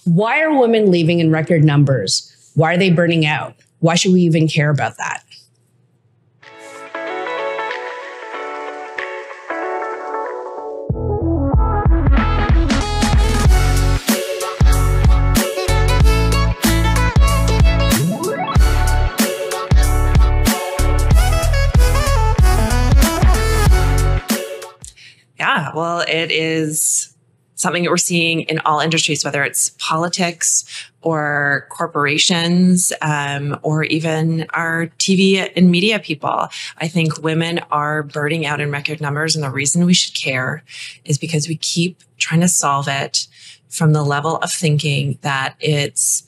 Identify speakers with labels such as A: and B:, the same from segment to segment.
A: Why are women leaving in record numbers? Why are they burning out? Why should we even care about that?
B: Yeah, well, it is something that we're seeing in all industries, whether it's politics or corporations, or even our TV and media people. I think women are burning out in record numbers. And the reason we should care is because we keep trying to solve it from the level of thinking that it's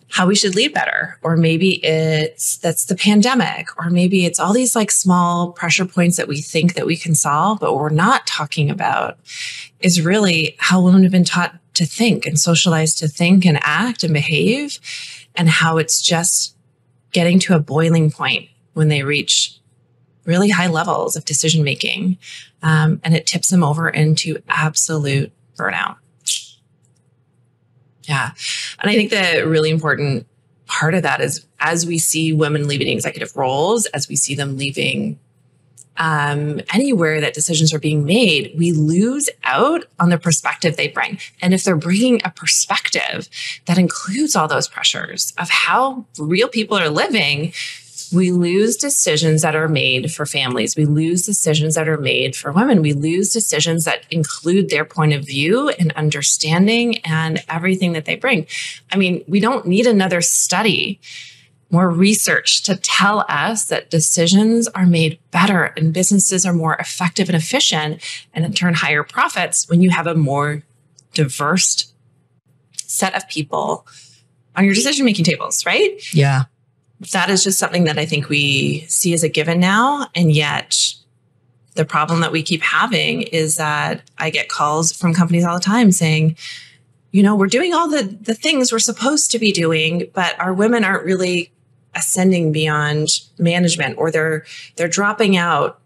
B: how we should lead better. Or maybe that's the pandemic, or maybe it's all these like small pressure points that we think that we can solve, but what we're not talking about is really how women have been taught to think and socialized to think and act and behave, and how it's just getting to a boiling point when they reach really high levels of decision making. And it tips them over into absolute burnout. Yeah. And I think the really important part of that is as we see women leaving executive roles, as we see them leaving anywhere that decisions are being made, we lose out on the perspective they bring. And if they're bringing a perspective that includes all those pressures of how real people are living, we lose decisions that are made for families. We lose decisions that are made for women. We lose decisions that include their point of view and understanding and everything that they bring. I mean, we don't need another study, more research to tell us that decisions are made better and businesses are more effective and efficient, and in turn higher profits when you have a more diverse set of people on your decision-making tables, right?
A: Yeah.
B: That is just something that I think we see as a given now. And yet the problem that we keep having is that I get calls from companies all the time saying, you know, we're doing all the things we're supposed to be doing, but our women aren't really ascending beyond management, or they're dropping out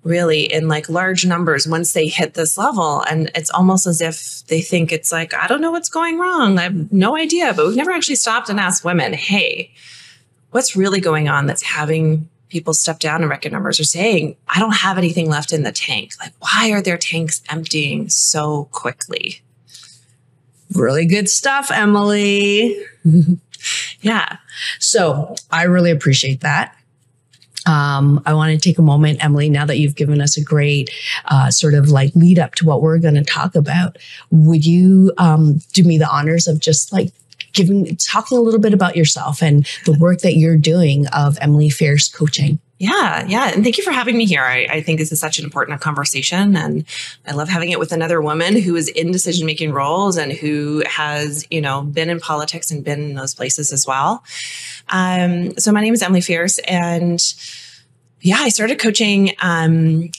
B: really in like large numbers once they hit this level. And it's almost as if they think it's like, I don't know what's going wrong. I have no idea, but we've never actually stopped and asked women, hey, what's really going on that's having people step down in record numbers, or saying, I don't have anything left in the tank. Like, why are their tanks emptying so quickly?
A: Really good stuff, Emily.
B: Yeah.
A: So I really appreciate that. I want to take a moment, Emily, now that you've given us a great sort of like lead up to what we're going to talk about. Would you do me the honors of just like talking a little bit about yourself and the work that you're doing of Emily Feairs Coaching?
B: Yeah. And thank you for having me here. I think this is such an important conversation, and I love having it with another woman who is in decision-making roles and who has, you know, been in politics and been in those places as well. So my name is Emily Feairs, and yeah, I started coaching I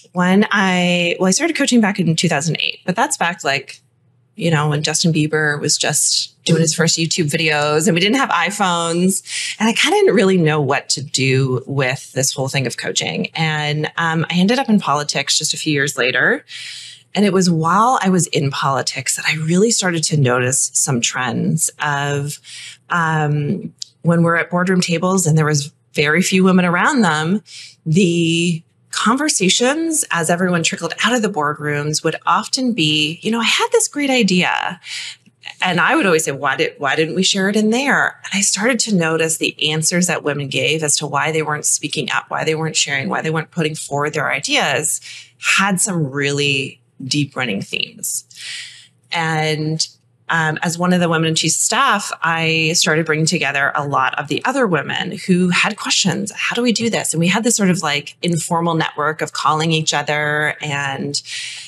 B: started coaching back in 2008, but that's back like, you know, when Justin Bieber was just doing his first YouTube videos and we didn't have iPhones. And I kind of didn't really know what to do with this whole thing of coaching. And I ended up in politics just a few years later. And it was while I was in politics that I really started to notice some trends of when we're at boardroom tables and there was very few women around them, the conversations as everyone trickled out of the boardrooms would often be, you know, I had this great idea. And I would always say, why didn't we share it in there? And I started to notice the answers that women gave as to why they weren't speaking up, why they weren't sharing, why they weren't putting forward their ideas, had some really deep running themes. And as one of the women in chief staff, I started bringing together a lot of the other women who had questions. How do we do this? And we had this sort of like informal network of calling each other and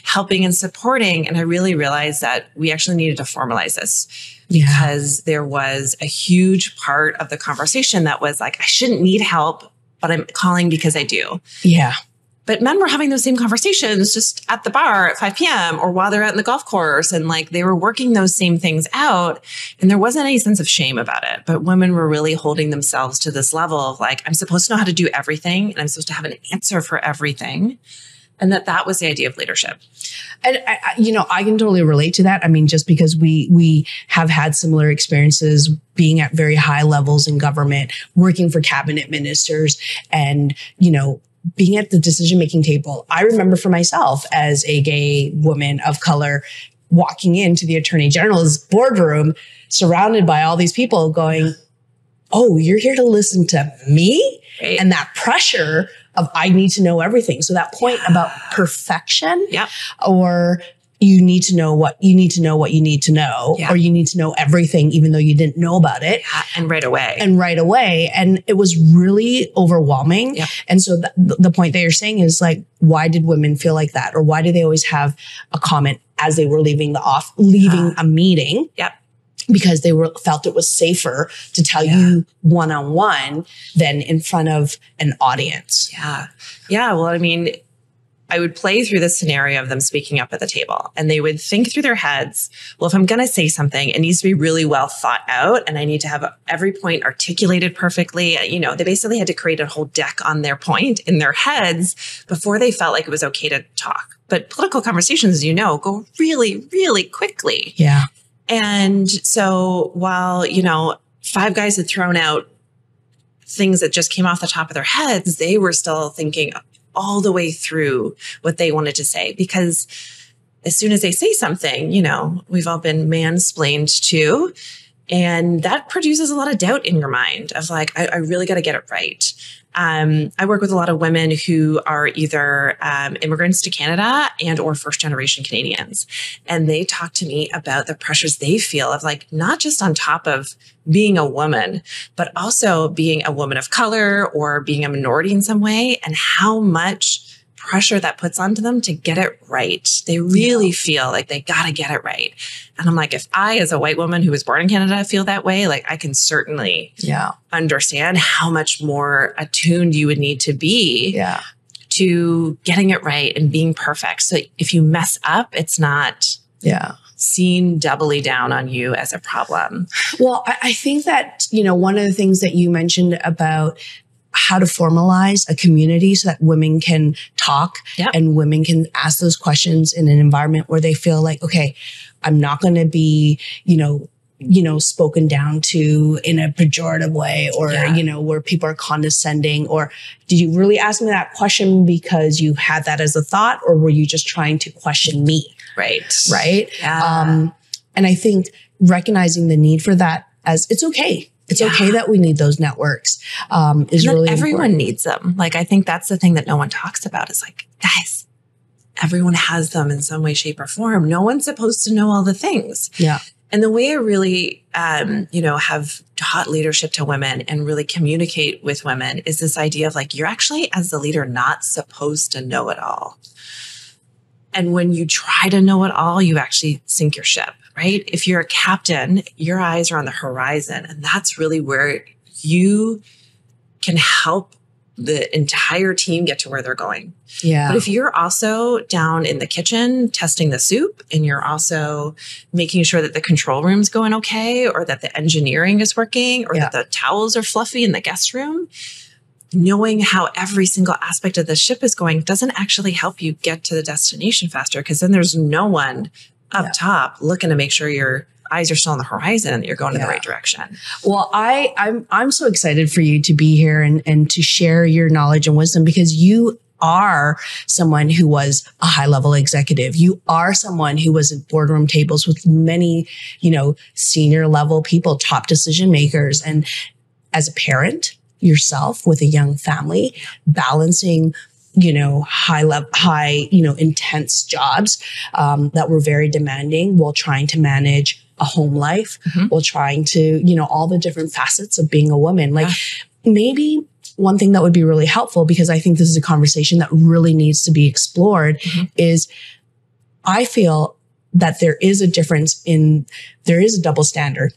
B: helping and supporting. And I really realized that we actually needed to formalize this because there was a huge part of the conversation that was like, I shouldn't need help, but I'm calling because I do.
A: Yeah.
B: But men were having those same conversations just at the bar at 5 p.m. or while they're out in the golf course. And like they were working those same things out. And there wasn't any sense of shame about it. But women were really holding themselves to this level of like, I'm supposed to know how to do everything. And I'm supposed to have an answer for everything. And that was the idea of leadership.
A: And I can totally relate to that. I mean, just because we have had similar experiences being at very high levels in government, working for cabinet ministers, and, being at the decision-making table. I remember for myself as a gay woman of color walking into the Attorney General's boardroom, surrounded by all these people going, oh, you're here to listen to me?
B: Right.
A: And that pressure of I need to know everything. So that point about perfection, or you need to know what you need to know, or you need to know everything, even though you didn't know about it.
B: And right away.
A: And it was really overwhelming.
B: Yep.
A: And so the point that you're saying is like, why did women feel like that? Or why do they always have a comment as they were leaving a meeting?
B: Yep.
A: Because they felt it was safer to tell you one-on-one than in front of an audience.
B: Yeah. Yeah. Well, I mean, I would play through the scenario of them speaking up at the table, and they would think through their heads, well, if I'm going to say something, it needs to be really well thought out, and I need to have every point articulated perfectly. They basically had to create a whole deck on their point in their heads before they felt like it was okay to talk. But political conversations, as you know, go really, really quickly.
A: Yeah.
B: And so while, 5 guys had thrown out things that just came off the top of their heads, they were still thinking all the way through what they wanted to say. Because as soon as they say something, we've all been mansplained to. And that produces a lot of doubt in your mind of like, I really got to get it right. I work with a lot of women who are either immigrants to Canada and or first generation Canadians. And they talk to me about the pressures they feel of like, not just on top of being a woman, but also being a woman of color or being a minority in some way, and how much pressure that puts onto them to get it right. They really feel like they got to get it right. And I'm like, if I, as a white woman who was born in Canada, feel that way, like I can certainly understand how much more attuned you would need to be to getting it right and being perfect. So if you mess up, it's not seen doubly down on you as a problem.
A: Well, I think that, one of the things that you mentioned about how to formalize a community so that women can talk and women can ask those questions in an environment where they feel like, okay, I'm not going to be, spoken down to in a pejorative way, or, where people are condescending. Or did you really ask me that question because you had that as a thought, or were you just trying to question me?
B: Right.
A: Yeah. And I think recognizing the need for that, as it's okay. It's okay that we need those networks. Is really
B: everyone
A: important.
B: needs them. Like, I think that's the thing that no one talks about is like, guys, everyone has them in some way, shape, or form. No one's supposed to know all the things.
A: Yeah.
B: And the way I really, have taught leadership to women and really communicate with women is this idea of like, you're actually, as the leader, not supposed to know it all. And when you try to know it all, you actually sink your ship, right? If you're a captain, your eyes are on the horizon. And that's really where you can help the entire team get to where they're going.
A: Yeah.
B: But if you're also down in the kitchen testing the soup, and you're also making sure that the control room's going okay, or that the engineering is working, or that the towels are fluffy in the guest room, knowing how every single aspect of the ship is going doesn't actually help you get to the destination faster, because then there's no one up top looking to make sure your eyes are still on the horizon and that you're going in the right direction.
A: Well, I'm so excited for you to be here and to share your knowledge and wisdom, because you are someone who was a high level executive. You are someone who was at boardroom tables with many, senior level people, top decision makers. And as a parent yourself with a young family, balancing high, intense jobs that were very demanding, while trying to manage a home life, while trying to, all the different facets of being a woman. Like maybe one thing that would be really helpful, because I think this is a conversation that really needs to be explored, is I feel that there is a double standard.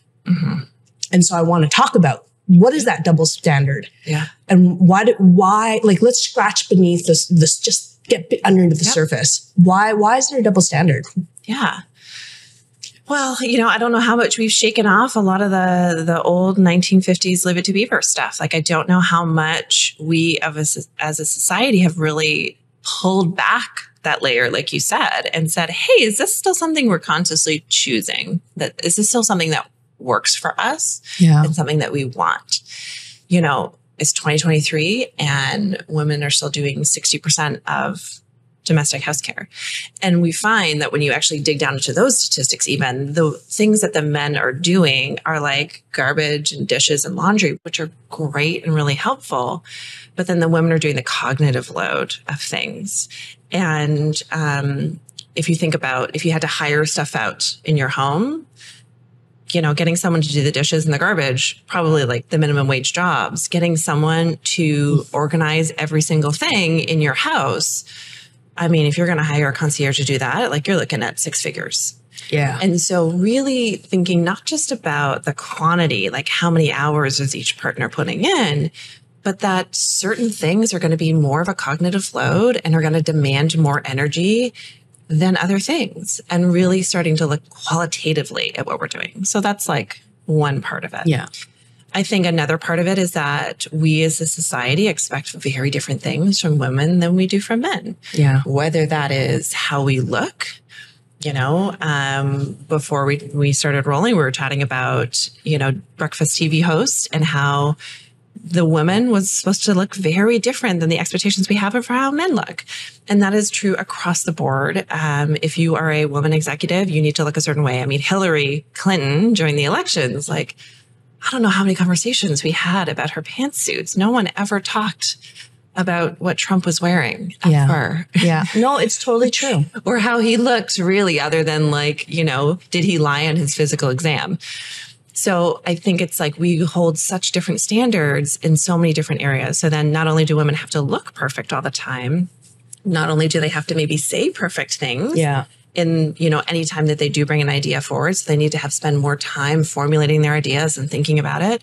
A: And so I want to talk about, what is that double standard? Yeah. And why, like, let's scratch beneath this, just get under the surface. Why is there a double standard?
B: Yeah. Well, I don't know how much we've shaken off a lot of the old 1950s Live It to Beaver stuff. Like, I don't know how much we as a society have really pulled back that layer, like you said, and said, hey, is this still something we're consciously choosing? That is this still something that works for us and something that we want? You know, it's 2023 and women are still doing 60% of domestic house care. And we find that when you actually dig down into those statistics, even the things that the men are doing are like garbage and dishes and laundry, which are great and really helpful. But then the women are doing the cognitive load of things. And if you think about if you had to hire stuff out in your home, you know, getting someone to do the dishes and the garbage, probably like the minimum wage jobs, getting someone to organize every single thing in your house. I mean, if you're going to hire a concierge to do that, like you're looking at 6 figures.
A: Yeah.
B: And so really thinking not just about the quantity, like how many hours is each partner putting in, but that certain things are going to be more of a cognitive load and are going to demand more energy than other things, and really starting to look qualitatively at what we're doing. So that's like one part of it.
A: Yeah.
B: I think another part of it is that we as a society expect very different things from women than we do from men.
A: Yeah.
B: Whether that is how we look, you know, before we started rolling, we were chatting about, you know, breakfast TV hosts and how the woman was supposed to look very different than the expectations we have of how men look. And that is true across the board. If you are a woman executive, you need to look a certain way. I mean, Hillary Clinton during the elections, like, I don't know how many conversations we had about her pantsuits. No one ever talked about what Trump was wearing ever.
A: Yeah. No, it's totally true.
B: Or how he looked really, other than like, you know, did he lie on his physical exam? So I think it's like we hold such different standards in so many different areas. So then not only do women have to look perfect all the time, not only do they have to maybe say perfect things.
A: Yeah.
B: In, you know, any time that they do bring an idea forward, so they need to spend more time formulating their ideas and thinking about it.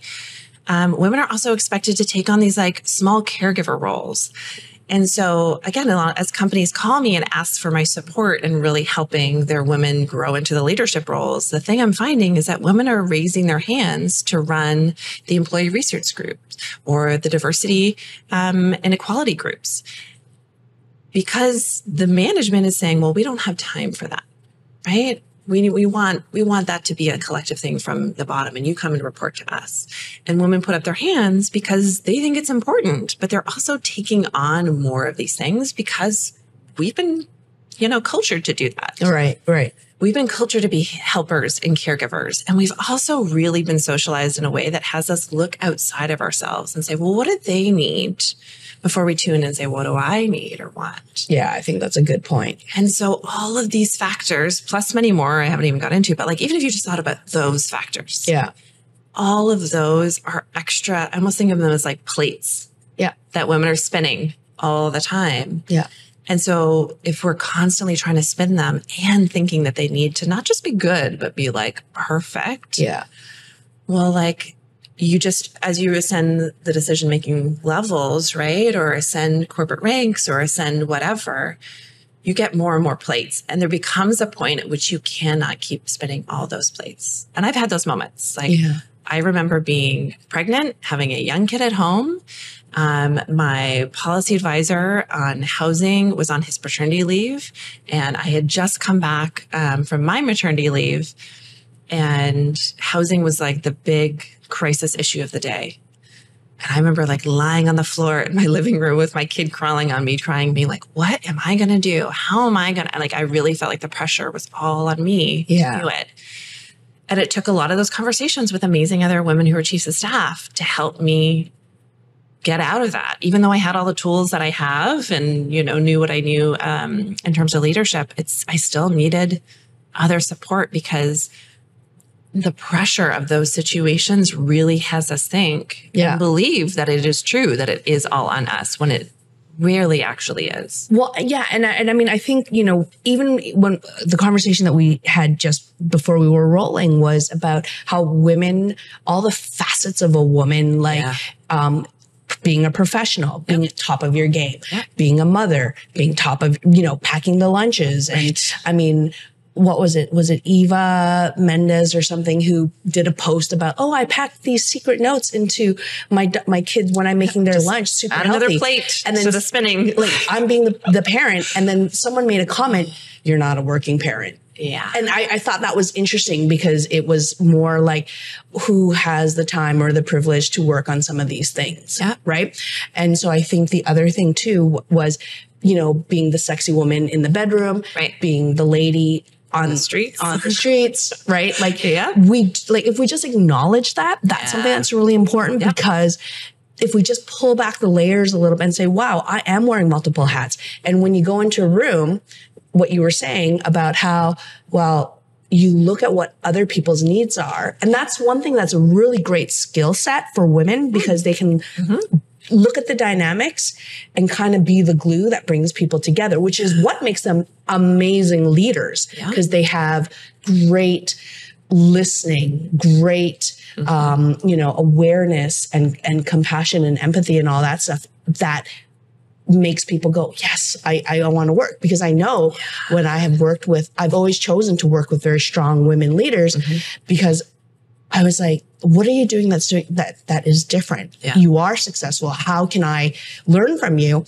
B: Women are also expected to take on these like small caregiver roles. And so again, as companies call me and ask for my support in really helping their women grow into the leadership roles, the thing I'm finding is that women are raising their hands to run the employee research group or the diversity and equality groups. Because the management is saying, well, we don't have time for that, right? We want that to be a collective thing from the bottom, and you come and report to us. And women put up their hands because they think it's important, but they're also taking on more of these things because we've been, you know, cultured to do that.
A: Right, right.
B: We've been cultured to be helpers and caregivers. And we've also really been socialized in a way that has us look outside of ourselves and say, well, what do they need? Before we tune in and say, what do I need or want?
A: Yeah, I think that's a good point.
B: And so all of these factors, plus many more I haven't even got into, but like even if you just thought about those factors, all of those are extra. I almost think of them as like plates that women are spinning all the time.
A: Yeah.
B: And so if we're constantly trying to spin them and thinking that they need to not just be good, but be like perfect.
A: Yeah.
B: Well, like, you just, as you ascend the decision-making levels, right? Or ascend corporate ranks or ascend whatever, you get more and more plates. And there becomes a point at which you cannot keep spinning all those plates. And I've had those moments. Like I remember being pregnant, having a young kid at home. My policy advisor on housing was on his paternity leave. And I had just come back from my maternity leave. And housing was like the big crisis issue of the day. And I remember like lying on the floor in my living room with my kid crawling on me, crying, being like, what am I going to do? How am I going to, like, I really felt like the pressure was all on me to do it. And it took a lot of those conversations with amazing other women who were chiefs of staff to help me get out of that. Even though I had all the tools that I have and, you know, knew what I knew in terms of leadership, I still needed other support because the pressure of those situations really has us think and believe that it is true, that it is all on us when it rarely actually is.
A: Well, yeah. And I mean, I think, you know, even when the conversation that we had just before we were rolling was about how women, all the facets of a woman, like, being a professional, being at top of your game, being a mother, being top of, you know, packing the lunches. And I mean, what was it? Was it Eva Mendes or something who did a post about, oh, I packed these secret notes into my kids when I'm making their lunch, super
B: add
A: healthy.
B: another plate and then to the spinning.
A: Like I'm being the parent. And then someone made a comment, you're not a working parent.
B: Yeah.
A: And I thought that was interesting because it was more like who has the time or the privilege to work on some of these things.
B: Yeah.
A: Right. And so I think the other thing too was, you know, being the sexy woman in the bedroom,
B: right,
A: being the lady on the streets, right? Like, if we just acknowledge that, that's something that's really important because if we just pull back the layers a little bit and say, wow, I am wearing multiple hats. And when you go into a room, what you were saying about how, well, you look at what other people's needs are. And that's one thing that's a really great skill set for women because they can look at the dynamics and kind of be the glue that brings people together, which is what makes them amazing leaders because they have great listening, great, awareness and compassion and empathy and all that stuff that makes people go, yes, I want to work because I know when I have worked with, I've always chosen to work with very strong women leaders because I was like, what are you doing that is different? Yeah. You are successful. How can I learn from you?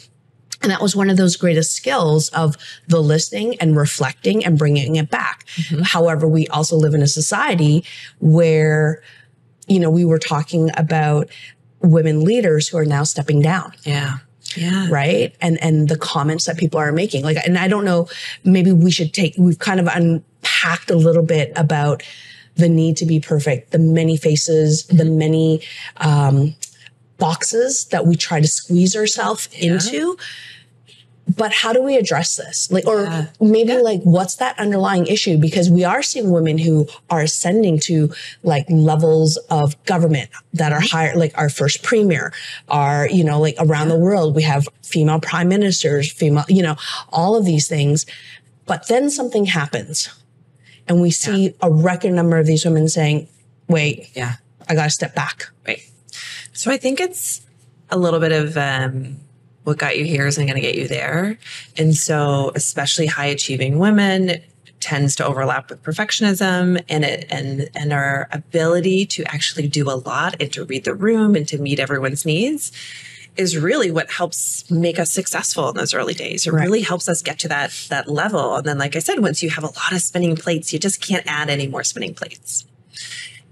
A: And that was one of those greatest skills of the listening and reflecting and bringing it back. However, we also live in a society where, we were talking about women leaders who are now stepping down.
B: Yeah. Yeah.
A: Right. And the comments that people are making, and I don't know, maybe we've kind of unpacked a little bit about the need to be perfect, the many faces, the many boxes that we try to squeeze ourselves into. But how do we address this? What's that underlying issue? Because we are seeing women who are ascending to levels of government that are higher, like our first premier, around the world, we have female prime ministers, all of these things. But then something happens. And we see a record number of these women saying, wait, I got to step back.
B: Right. So I think it's a little bit of what got you here isn't going to get you there. And so especially high achieving women tends to overlap with perfectionism and our ability to actually do a lot and to read the room and to meet everyone's needs is really what helps make us successful in those early days. It really helps us get to that level. And then, like I said, once you have a lot of spinning plates, you just can't add any more spinning plates.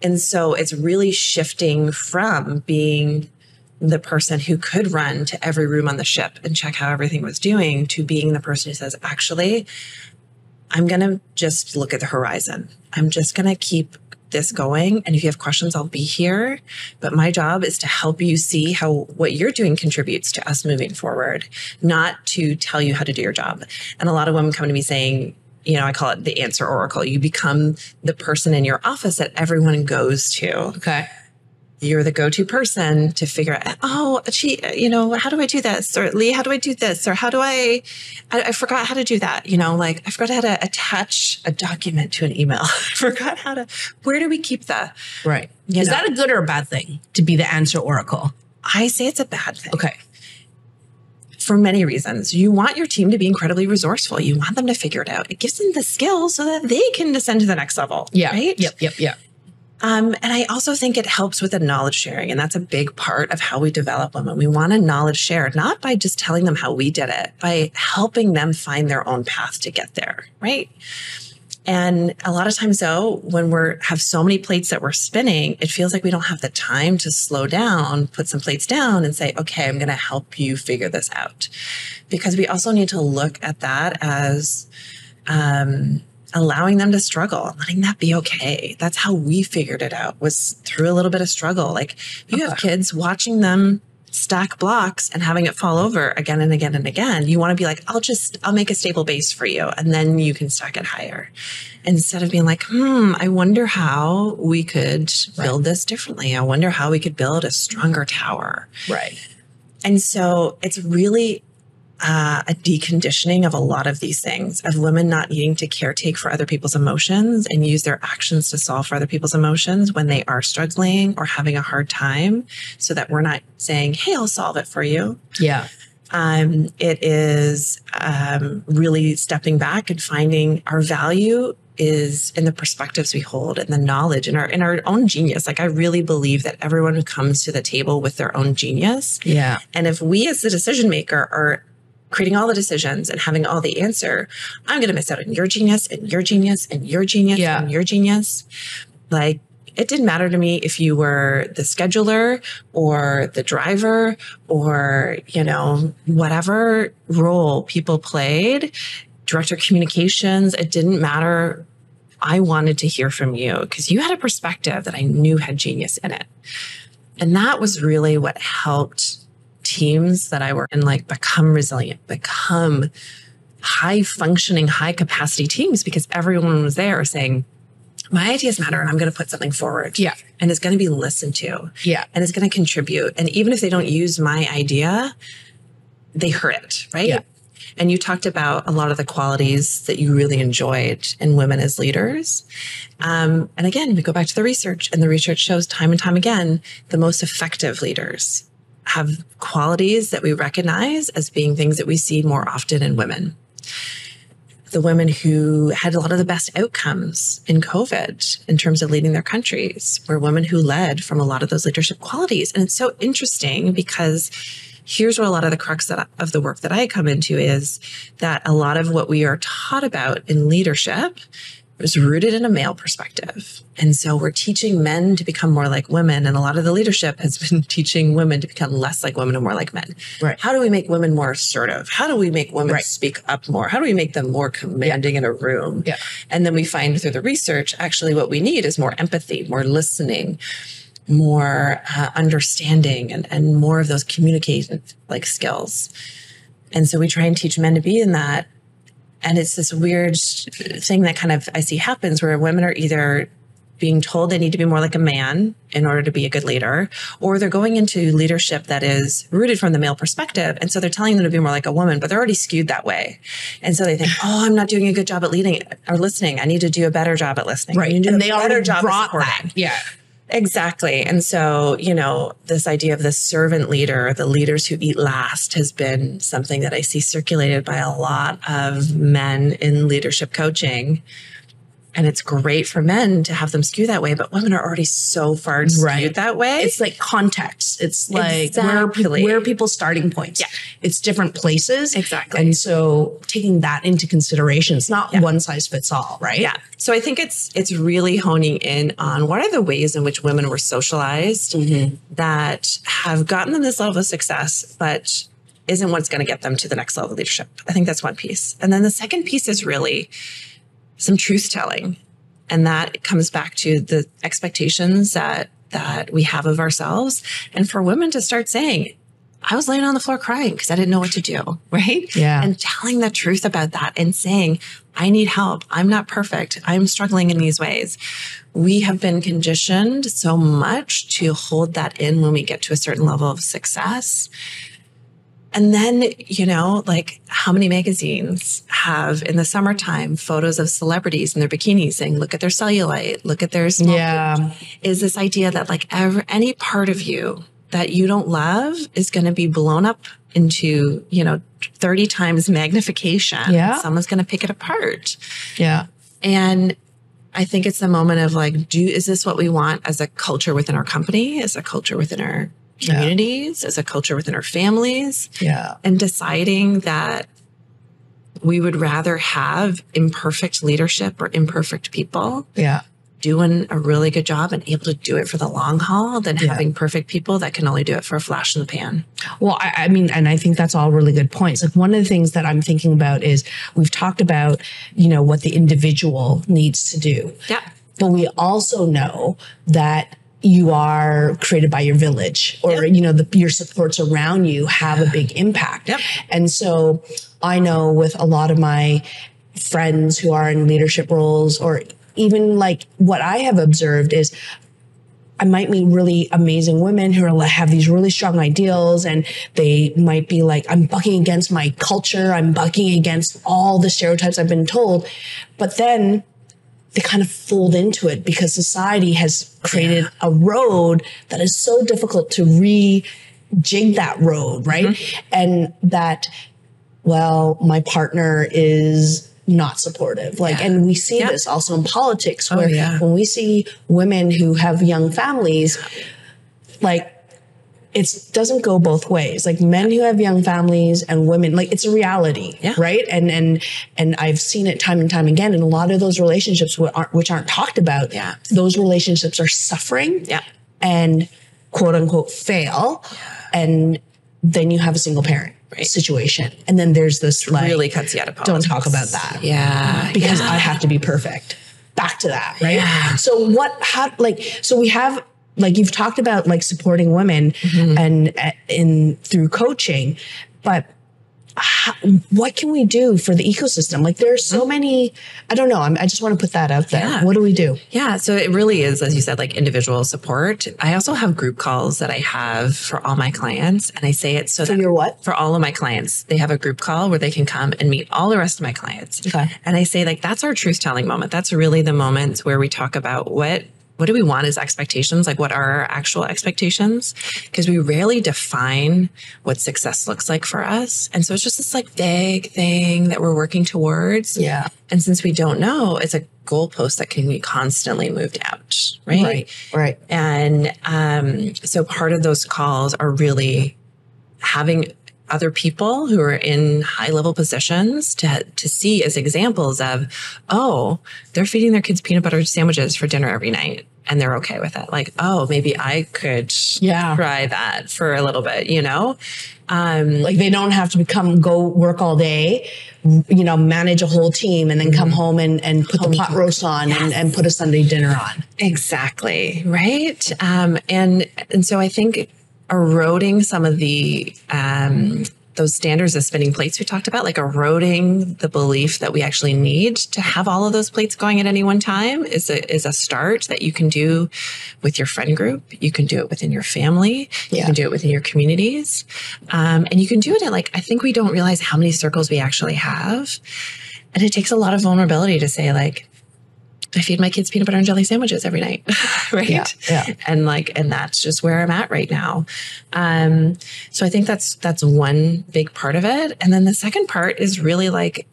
B: And so it's really shifting from being the person who could run to every room on the ship and check how everything was doing to being the person who says, actually, I'm going to just look at the horizon. I'm just going to keep this going. And if you have questions, I'll be here. But my job is to help you see how what you're doing contributes to us moving forward, not to tell you how to do your job. And a lot of women come to me saying, I call it the answer oracle. You become the person in your office that everyone goes to.
A: Okay.
B: You're the go-to person to figure out, how do I do this? Or Lee, how do I do this? Or how do I forgot how to do that. I forgot how to attach a document to an email. I forgot where do we keep that?
A: Right. Is that a good or a bad thing to be the answer oracle?
B: I say it's a bad thing.
A: Okay.
B: For many reasons. You want your team to be incredibly resourceful. You want them to figure it out. It gives them the skills so that they can descend to the next level.
A: Yeah.
B: Right?
A: Yep.
B: And I also think it helps with the knowledge sharing. And that's a big part of how we develop women. We want a knowledge share, not by just telling them how we did it, by helping them find their own path to get there, right? And a lot of times though, when have so many plates that we're spinning, it feels like we don't have the time to slow down, put some plates down and say, okay, I'm going to help you figure this out. Because we also need to look at that as, allowing them to struggle, letting that be okay. That's how we figured it out, was through a little bit of struggle. You have kids, watching them stack blocks and having it fall over again and again and again. You want to be like, I'll make a stable base for you. And then you can stack it higher. Instead of being like, I wonder how we could build this differently. I wonder how we could build a stronger tower.
A: Right.
B: And so it's really a deconditioning of a lot of these things, of women not needing to caretake for other people's emotions and use their actions to solve for other people's emotions when they are struggling or having a hard time, so that we're not saying, hey, I'll solve it for you.
A: Yeah.
B: It is really stepping back and finding our value is in the perspectives we hold and the knowledge in our own genius. Like, I really believe that everyone who comes to the table with their own genius.
A: Yeah.
B: And if we as the decision maker are creating all the decisions and having all the answer, I'm going to miss out on your genius and your genius and your genius and your genius. Like, it didn't matter to me if you were the scheduler or the driver or, you know, whatever role people played, director of communications. It didn't matter. I wanted to hear from you because you had a perspective that I knew had genius in it. And that was really what helped teams that I work in, like, become resilient, become high functioning, high capacity teams, because everyone was there saying, my ideas matter and I'm going to put something forward.
A: Yeah.
B: And it's going to be listened to.
A: Yeah.
B: And it's going to contribute. And even if they don't use my idea, they heard it, right?
A: Yeah.
B: And you talked about a lot of the qualities that you really enjoyed in women as leaders. And again, we go back to the research, and the research shows time and time again, the most effective leaders have qualities that we recognize as being things that we see more often in women. The women who had a lot of the best outcomes in COVID in terms of leading their countries were women who led from a lot of those leadership qualities. And it's so interesting because here's where a lot of the crux of the work that I come into is that a lot of what we are taught about in leadership is rooted in a male perspective. And so we're teaching men to become more like women. And a lot of the leadership has been teaching women to become less like women and more like men.
A: Right.
B: How do we make women more assertive? How do we make women speak up more? How do we make them more commanding in a room? Yeah. And then we find through the research, actually what we need is more empathy, more listening, more understanding, and more of those communication like skills. And so we try and teach men to be in that. And it's this weird thing that kind of I see happens where women are either being told they need to be more like a man in order to be a good leader, or they're going into leadership that is rooted from the male perspective. And so they're telling them to be more like a woman, but they're already skewed that way. And so they think, oh, I'm not doing a good job at leading or listening. I need to do a better job at listening.
A: Right.
B: And
A: they already brought that.
B: Yeah. Exactly. And so, you know, this idea of the servant leader, the leaders who eat last, has been something that I see circulated by a lot of men in leadership coaching. And it's great for men to have them skew that way, but women are already so far skewed that way.
A: It's like context. It's like
B: exactly.
A: where are people's starting points? Yeah. It's different places.
B: Exactly.
A: And so taking that into consideration, it's not one size fits all, right?
B: Yeah. So I think it's really honing in on what are the ways in which women were socialized that have gotten them this level of success, but isn't what's going to get them to the next level of leadership. I think that's one piece. And then the second piece is really some truth telling. And that comes back to the expectations that we have of ourselves. And for women to start saying, I was laying on the floor crying because I didn't know what to do, right?
A: Yeah.
B: And telling the truth about that and saying, I need help. I'm not perfect. I'm struggling in these ways. We have been conditioned so much to hold that in when we get to a certain level of success. And then, you know, like how many magazines have in the summertime photos of celebrities in their bikinis saying, look at their cellulite, look at their small is this idea that like any part of you that you don't love is going to be blown up into, you know, 30 times magnification.
A: Yeah.
B: Someone's going to pick it apart.
A: Yeah.
B: And I think it's the moment of like, is this what we want as a culture within our company, as a culture within our communities, as a culture within our families, and deciding that we would rather have imperfect leadership or imperfect people doing a really good job and able to do it for the long haul than having perfect people that can only do it for a flash in the pan.
A: Well, I mean, and I think that's all really good points. Like one of the things that I'm thinking about is we've talked about, you know, what the individual needs to do.
B: Yeah.
A: But we also know that you are created by your village or, you know, your supports around you have a big impact. Yep. And so I know with a lot of my friends who are in leadership roles, or even like what I have observed is I might meet really amazing women who are, have these really strong ideals, and they might be like, I'm bucking against my culture. I'm bucking against all the stereotypes I've been told. But then they kind of fold into it because society has created a road that is so difficult to jig that road, right? And that, well, my partner is not supportive. Like, and we see this also in politics where when we see women who have young families, like, it doesn't go both ways. Like men who have young families and women, like it's a reality, right? And I've seen it time and time again. And a lot of those relationships which aren't talked about, those relationships are suffering and quote unquote fail. And then you have a single parent situation. And then there's this like,
B: really cuts you out of politics.
A: Don't talk about that. Because I have to be perfect. Back to that, right? So so we have, like you've talked about like supporting women and through coaching, but what can we do for the ecosystem? Like there's so many, I don't know. I just want to put that out there. What do we do?
B: So it really is, as you said, like individual support. I also have group calls that I have for all my clients. And I say it so that for all of my clients, they have a group call where they can come and meet all the rest of my clients. And I say like, that's our truth telling moment. That's really the moments where we talk about what do we want as expectations? Like what are our actual expectations? Because we rarely define what success looks like for us. And so it's just this like vague thing that we're working towards. And since we don't know, it's a goalpost that can be constantly moved out. Right. And so part of those calls are really having other people who are in high level positions to see as examples of, oh, they're feeding their kids peanut butter sandwiches for dinner every night and they're okay with it. Like, oh, maybe I could try that for a little bit, you know?
A: Like they don't have to go work all day, you know, manage a whole team and then come home and put the pot roast on and put a Sunday dinner on.
B: Exactly. Right. And so I think eroding some of the those standards of spinning plates we talked about, like eroding the belief that we actually need to have all of those plates going at any one time is a start that you can do with your friend group. You can do it within your family. You can do it within your communities. And you can do it in like, I think we don't realize how many circles we actually have. And it takes a lot of vulnerability to say like, I feed my kids peanut butter and jelly sandwiches every night. Right. And that's just where I'm at right now. So I think that's one big part of it. And then the second part is really like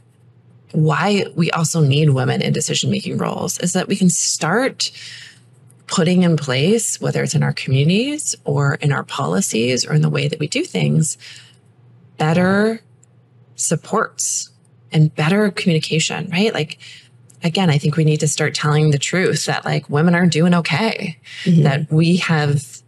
B: why we also need women in decision-making roles is that we can start putting in place, whether it's in our communities or in our policies or in the way that we do things, better supports and better communication, right? Like, again, I think we need to start telling the truth that like women aren't doing okay, that we have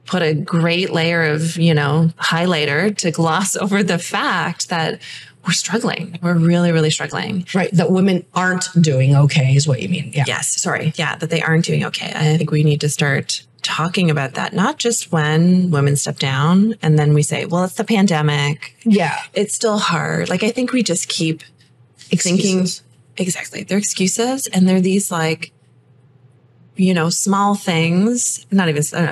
B: put a great layer of, you know, highlighter to gloss over the fact that we're struggling. We're really, really struggling.
A: Right. That women aren't doing okay is what you mean.
B: Yes. Sorry. Yeah. That they aren't doing okay. I think we need to start talking about that, not just when women step down and then we say, well, it's the pandemic. It's still hard. Like, I think we just keep thinking. Exactly. They're excuses. And they're these like, you know, small things, not even, I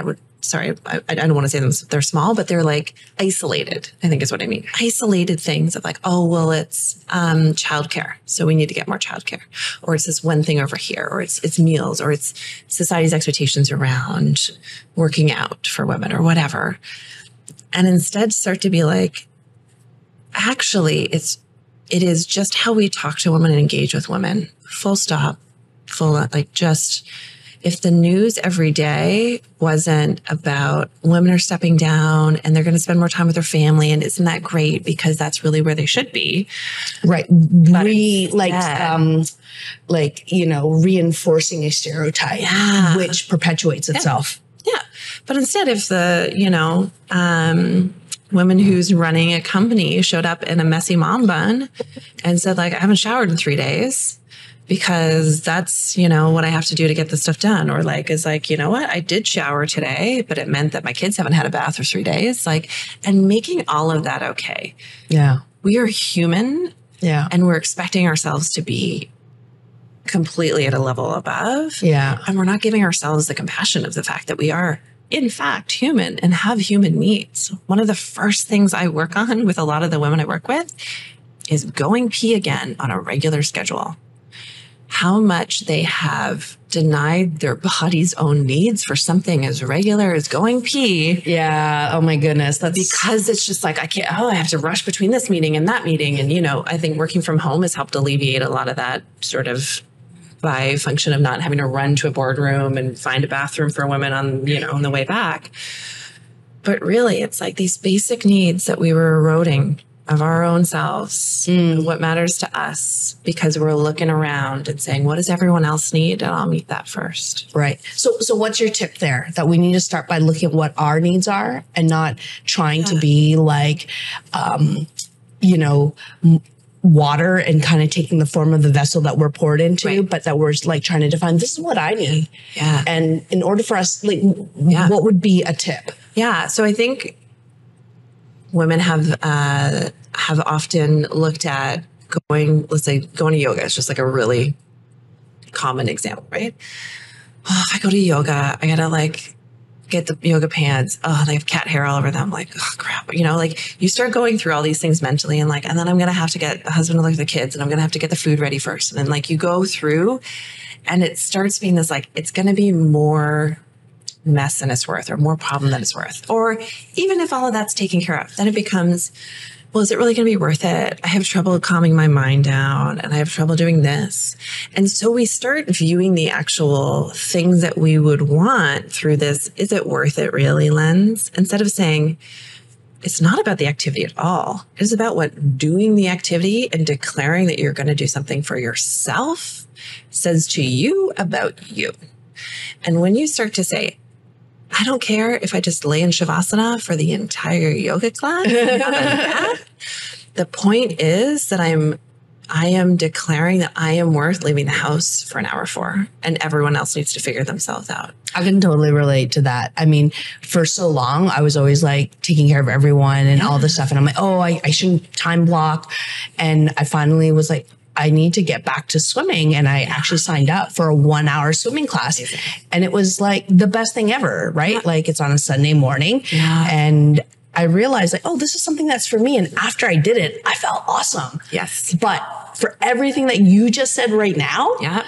B: don't want to say them, they're small, but they're like isolated, I think is what I mean. Isolated things of like, oh, well, it's childcare. So we need to get more childcare. Or it's this one thing over here, or it's meals, or it's society's expectations around working out for women or whatever. And instead start to be like, actually, it is just how we talk to women and engage with women. Full stop. Just if the news every day wasn't about women are stepping down and they're going to spend more time with their family, and isn't that great because that's really where they should be.
A: Right. You know, reinforcing a stereotype, which perpetuates itself.
B: But instead, if the, you know, woman who's running a company showed up in a messy mom bun and said like, I haven't showered in 3 days because that's, you know, what I have to do to get this stuff done. Or like, is like, you know what, I did shower today, but it meant that my kids haven't had a bath for 3 days. Like, and making all of that okay. We are human. And we're expecting ourselves to be completely at a level above. And we're not giving ourselves the compassion of the fact that we are in fact human and have human needs. One of the first things I work on with a lot of the women I work with is going pee again on a regular schedule. how much they have denied their body's own needs for something as regular as going pee.
A: Yeah. Oh my goodness. That's
B: Because it's just like, I have to rush between this meeting and that meeting. And, I think working from home has helped alleviate a lot of that sort of by function of not having to run to a boardroom and find a bathroom for women on the way back. But really, it's like these basic needs that we were eroding of our own selves, what matters to us, because we're looking around and saying, what does everyone else need? And I'll meet that first.
A: Right. So what's your tip there? That we need to start by looking at what our needs are and not trying to be like, water and kind of taking the form of the vessel that we're poured into, but that we're like trying to define, this is what I need.
B: Yeah.
A: And in order for us, what would be a tip?
B: Yeah. So I think women have often looked at going to yoga. It's just like a really common example, right? Oh, if I go to yoga, I gotta get the yoga pants. Oh, they have cat hair all over them. Like, oh crap. You start going through all these things mentally and and then I'm going to have to get a husband to look at the kids and I'm going to have to get the food ready first. And then you go through and it starts being this, it's going to be more mess than it's worth or more problem than it's worth. Or even if all of that's taken care of, then it becomes, well, is it really going to be worth it? I have trouble calming my mind down and I have trouble doing this. And so we start viewing the actual things that we would want through this, is it worth it really lens? Instead of saying, it's not about the activity at all. It is about what doing the activity and declaring that you're going to do something for yourself says to you about you. And when you start to say, I don't care if I just lay in Shavasana for the entire yoga class. The point is that I am declaring that I am worth leaving the house for an hour for, and everyone else needs to figure themselves out.
A: I can totally relate to that. I mean, for so long, I was always taking care of everyone and all this stuff. And I'm like, oh, I shouldn't time block. And I finally was like, I need to get back to swimming. And I actually signed up for a 1 hour swimming class. Amazing. And it was the best thing ever, right? Yeah. It's on a Sunday morning. Yeah. And I realized oh, this is something that's for me. And after I did it, I felt awesome.
B: Yes.
A: But for everything that you just said right now,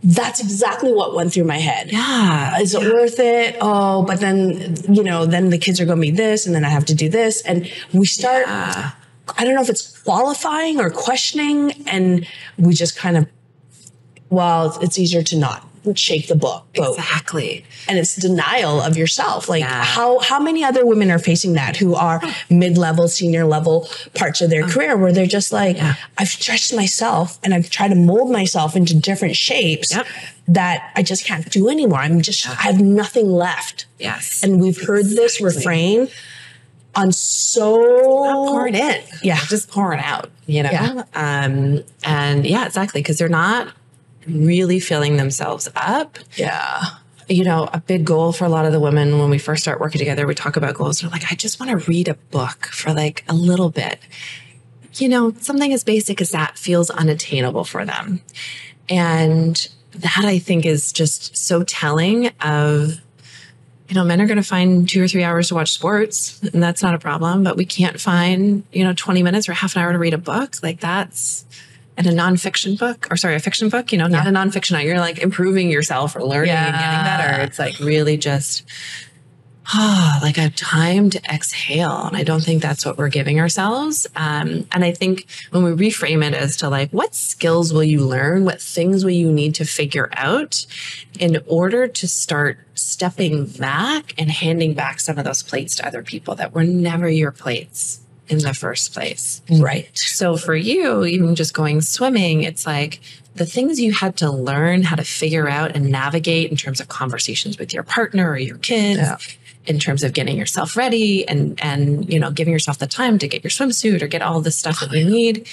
A: that's exactly what went through my head.
B: Yeah.
A: Is it worth it? Oh, but then, then the kids are going to be this and then I have to do this. And we start... Yeah. I don't know if it's qualifying or questioning, and we just kind of, it's easier to not shake the boat.
B: Exactly.
A: And it's denial of yourself. How many other women are facing that who are mid-level, senior level parts of their career where they're just I've stretched myself and I've tried to mold myself into different shapes that I just can't do anymore. I have nothing left.
B: Yes.
A: And we've heard this refrain on
B: not pouring in.
A: Yeah.
B: Just pouring out,
A: Yeah.
B: And exactly. Because they're not really filling themselves up.
A: Yeah.
B: A big goal for a lot of the women when we first start working together, we talk about goals. They're I just want to read a book for a little bit. Something as basic as that feels unattainable for them. And that I think is just so telling of, men are going to find 2 or 3 hours to watch sports, and that's not a problem, but we can't find, 20 minutes or half an hour to read a book. That's in a nonfiction book, a fiction book, not a nonfiction. You're improving yourself or learning and getting better. It's really just, I have time to exhale. And I don't think that's what we're giving ourselves. And I think when we reframe it as to what skills will you learn? What things will you need to figure out in order to start stepping back and handing back some of those plates to other people that were never your plates in the first place.
A: Right.
B: So for you, even just going swimming, it's the things you had to learn how to figure out and navigate in terms of conversations with your partner or your kids. Yeah. In terms of getting yourself ready and giving yourself the time to get your swimsuit or get all the stuff that you need.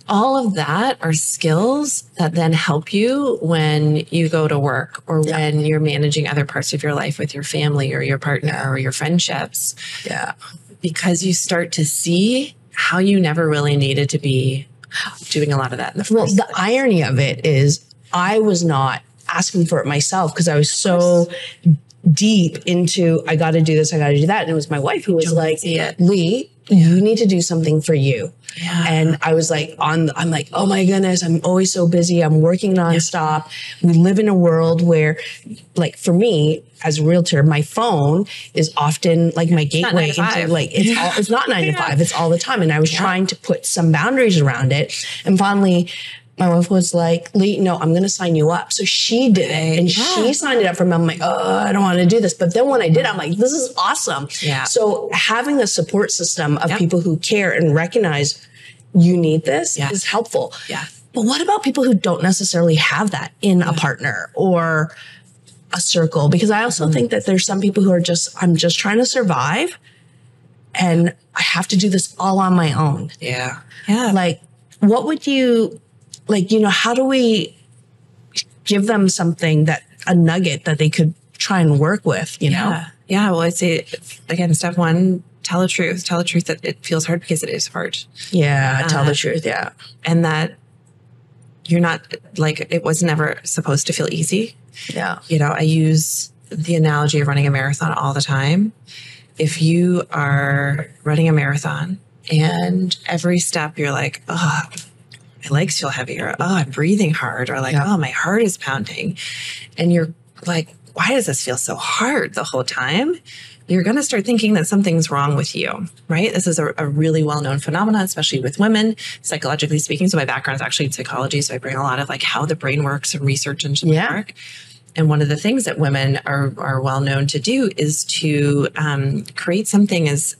B: All of that are skills that then help you when you go to work or when you're managing other parts of your life with your family or your partner or your friendships.
A: Yeah.
B: Because you start to see how you never really needed to be doing a lot of that in the first place.
A: The irony of it is I was not asking for it myself because I was so deep into, I got to do this, I got to do that. And it was my wife who was like, Lee, you need to do something for you.
B: Yeah.
A: And I was like, I'm like, oh my goodness, I'm always so busy. I'm working nonstop. We live in a world where, like, for me as a realtor, my phone is often like my gateway into like, it's not 9 to 5. It's all the time. And I was trying to put some boundaries around it. And finally, my wife was like, Lee, no, I'm going to sign you up. So she did it, and she signed it up for me. I'm like, oh, I don't want to do this. But then when I did, I'm like, this is awesome.
B: Yeah.
A: So having a support system of people who care and recognize you need this is helpful.
B: Yeah.
A: But what about people who don't necessarily have that in a partner or a circle? Because I also think that there's some people who are I'm just trying to survive, and I have to do this all on my own.
B: Yeah. Yeah.
A: Like, what would you... like, you know, how do we give them something a nugget that they could try and work with, you know?
B: Yeah. Well, I'd say, again, step one, tell the truth. Tell the truth that it feels hard because it is hard.
A: Yeah. Tell the truth. Yeah.
B: And that you're not, like, it was never supposed to feel easy.
A: Yeah.
B: You know, I use the analogy of running a marathon all the time. If you are running a marathon and every step you're like, oh, my legs feel heavier. Oh, I'm breathing hard. Or like, oh, my heart is pounding. And you're like, why does this feel so hard the whole time? You're going to start thinking that something's wrong with you, right? This is a really well-known phenomenon, especially with women, psychologically speaking. So my background is actually in psychology. So I bring a lot of like how the brain works and research into my work. And one of the things that women are well known to do is to create something as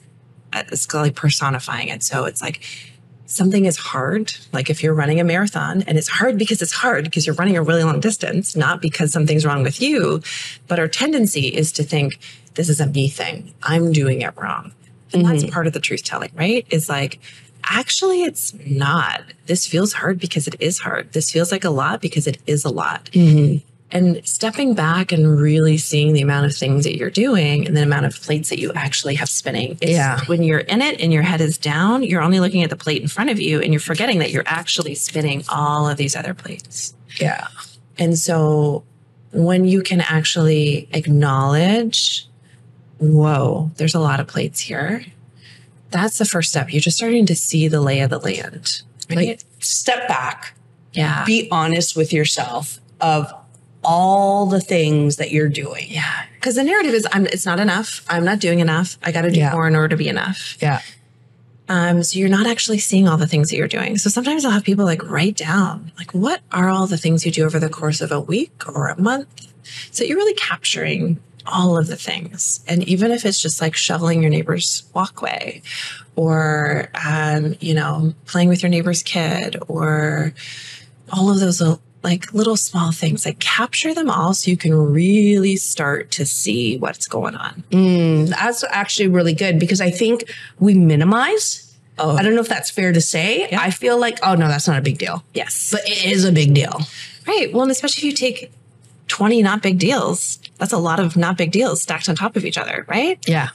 B: like personifying it. So it's like, something is hard, like if you're running a marathon, and it's hard because you're running a really long distance, not because something's wrong with you. But our tendency is to think, this is a me thing. I'm doing it wrong. And that's part of the truth telling, right? Is like, actually, it's not. This feels hard because it is hard. This feels like a lot because it is a lot. And stepping back and really seeing the amount of things that you're doing and the amount of plates that you actually have spinning. When you're in it and your head is down, you're only looking at the plate in front of you and you're forgetting that you're actually spinning all of these other plates.
A: Yeah.
B: And so when you can actually acknowledge, whoa, there's a lot of plates here. That's the first step. You're just starting to see the lay of the land. Right?
A: Like, step back.
B: Yeah.
A: Be honest with yourself of all the things that you're doing.
B: Yeah. Because the narrative is, it's not enough. I'm not doing enough. I got to do more in order to be enough.
A: Yeah.
B: So you're not actually seeing all the things that you're doing. So sometimes I'll have people like write down, like, what are all the things you do over the course of a week or a month? So you're really capturing all of the things. And even if it's just like shoveling your neighbor's walkway or, you know, playing with your neighbor's kid or all of those like little small things, like capture them all so you can really start to see what's going on.
A: That's actually really good because I think we minimize. I don't know if that's fair to say. I feel like, oh no, that's not a big deal.
B: Yes.
A: But it is a big deal.
B: Right. Well, and especially if you take 20 not big deals, that's a lot of not big deals stacked on top of each other, right?
A: Yeah.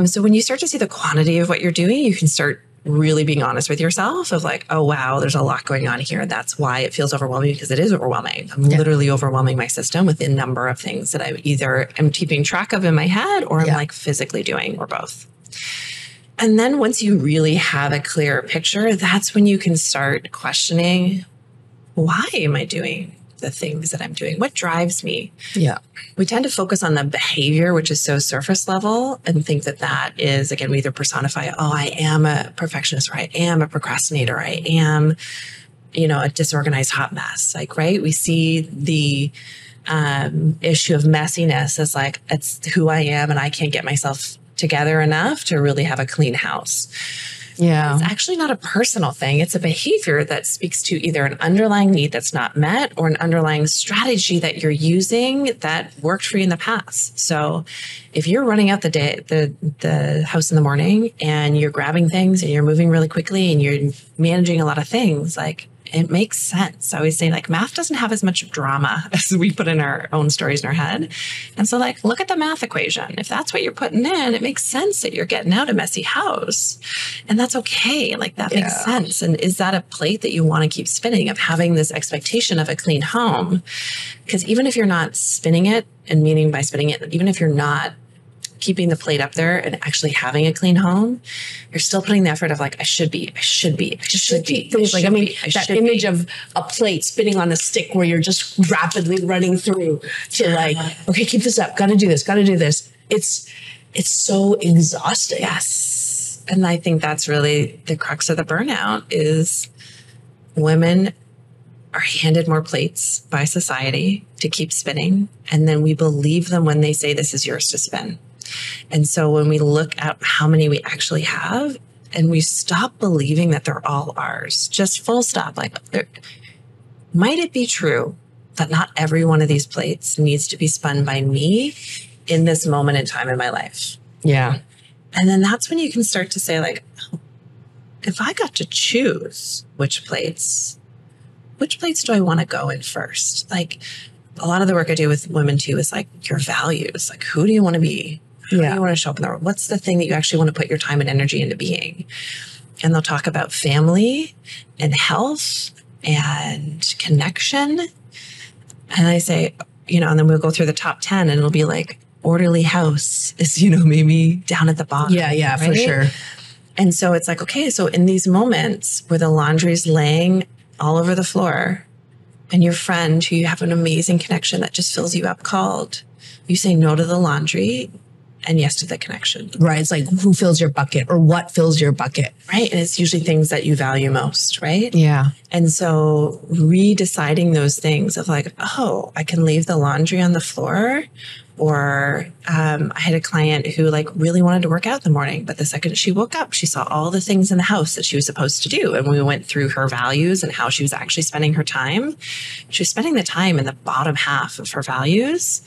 B: So when you start to see the quantity of what you're doing, you can start really being honest with yourself of like, oh, wow, there's a lot going on here. That's why it feels overwhelming, because it is overwhelming. I'm literally overwhelming my system with the number of things that I either am keeping track of in my head or I'm like physically doing, or both. And then once you really have a clear picture, that's when you can start questioning, why am I doing the things that I'm doing? What drives me?
A: Yeah.
B: We tend to focus on the behavior, which is so surface level, and think that that is, again, we either personify, oh, I am a perfectionist, or I am a procrastinator, I am, you know, a disorganized hot mess. Like, right? We see the issue of messiness as like, it's who I am and I can't get myself together enough to really have a clean house.
A: Yeah.
B: It's actually not a personal thing. It's a behavior that speaks to either an underlying need that's not met or an underlying strategy that you're using that worked for you in the past. So if you're running out the house in the morning and you're grabbing things and you're moving really quickly and you're managing a lot of things, like, it makes sense. I always say like math doesn't have as much drama as we put in our own stories in our head. And so like, look at the math equation. If that's what you're putting in, it makes sense that you're getting out a messy house, and that's okay. Like that makes sense. And is that a plate that you want to keep spinning, of having this expectation of a clean home? Because even if you're not spinning it, and meaning by spinning it, even if you're not keeping the plate up there and actually having a clean home, you're still putting the effort of like, I should be.
A: Things like, I mean, that image of a plate spinning on a stick where you're just rapidly running through to like, okay, keep this up. Got to do this. It's so exhausting.
B: Yes. And I think that's really the crux of the burnout is women are handed more plates by society to keep spinning. And then we believe them when they say this is yours to spin. And so when we look at how many we actually have and we stop believing that they're all ours, just full stop, like, might it be true that not every one of these plates needs to be spun by me in this moment in time in my life?
A: Yeah.
B: And then that's when you can start to say like, oh, if I got to choose which plates do I want to go in first? Like a lot of the work I do with women too is like your values. Like, who do you want to be? How do you want to show up in the world? What's the thing that you actually want to put your time and energy into being? And they'll talk about family and health and connection. And I say, and then we'll go through the top 10 and it'll be like orderly house is, maybe down at the bottom.
A: Yeah,
B: right?
A: for sure.
B: And so it's like, okay, so in these moments where the laundry's laying all over the floor and your friend who you have an amazing connection that just fills you up called, you say no to the laundry and yes to the connection.
A: Right. It's like, who fills your bucket or what fills your bucket?
B: Right. And it's usually things that you value most. Right.
A: Yeah.
B: And so redeciding those things of like, oh, I can leave the laundry on the floor. Or I had a client who like really wanted to work out in the morning, but the second she woke up, she saw all the things in the house that she was supposed to do. And we went through her values and how she was actually spending her time. She was spending the time in the bottom half of her values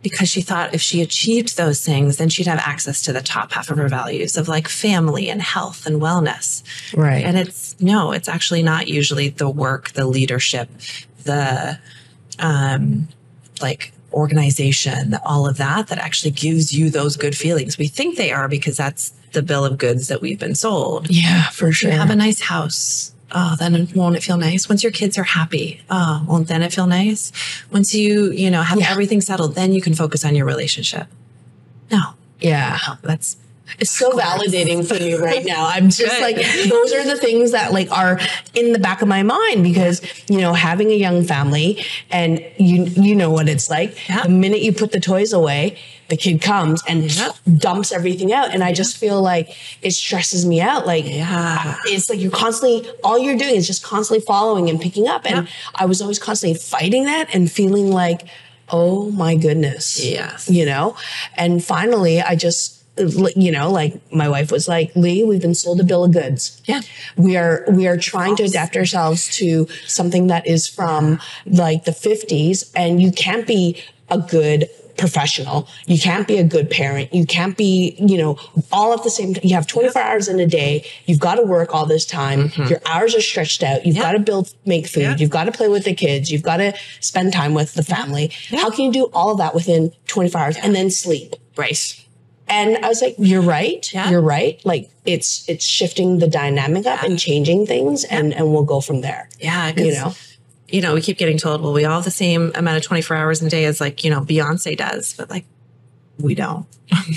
B: because she thought if she achieved those things, then she'd have access to the top half of her values of like family and health and wellness.
A: Right.
B: And it's actually not usually the work, the leadership, the like organization, all of that actually gives you those good feelings. We think they are because that's the bill of goods that we've been sold.
A: Yeah, for sure.
B: You have a nice house. Oh, then won't it feel nice? Once your kids are happy, oh, won't then it feel nice? Once you have everything settled, then you can focus on your relationship. No.
A: Yeah. It's so validating for me right now. I'm just like, those are the things that like are in the back of my mind because, having a young family and you know what it's like. The minute you put the toys away, the kid comes and dumps everything out. And I just feel like it stresses me out. Like, it's like all you're doing is just constantly following and picking up. And I was always constantly fighting that and feeling like, oh my goodness.
B: Yes.
A: And finally I just, like my wife was like, Lee, we've been sold a bill of goods.
B: Yeah.
A: We are trying to adapt ourselves to something that is from like the 50s, and you can't be a good professional. You can't be a good parent. You can't be, all at the same time. You have 24 hours in a day. You've got to work all this time. Your hours are stretched out. You've got to make food. You've got to play with the kids. You've got to spend time with the family. How can you do all of that within 24 hours and then sleep?
B: Right.
A: And I was like, you're right. Yeah. You're right. Like it's shifting the dynamic up and changing things and we'll go from there.
B: Yeah. We keep getting told, well, we all have the same amount of 24 hours in a day as like, Beyonce does, but like we don't.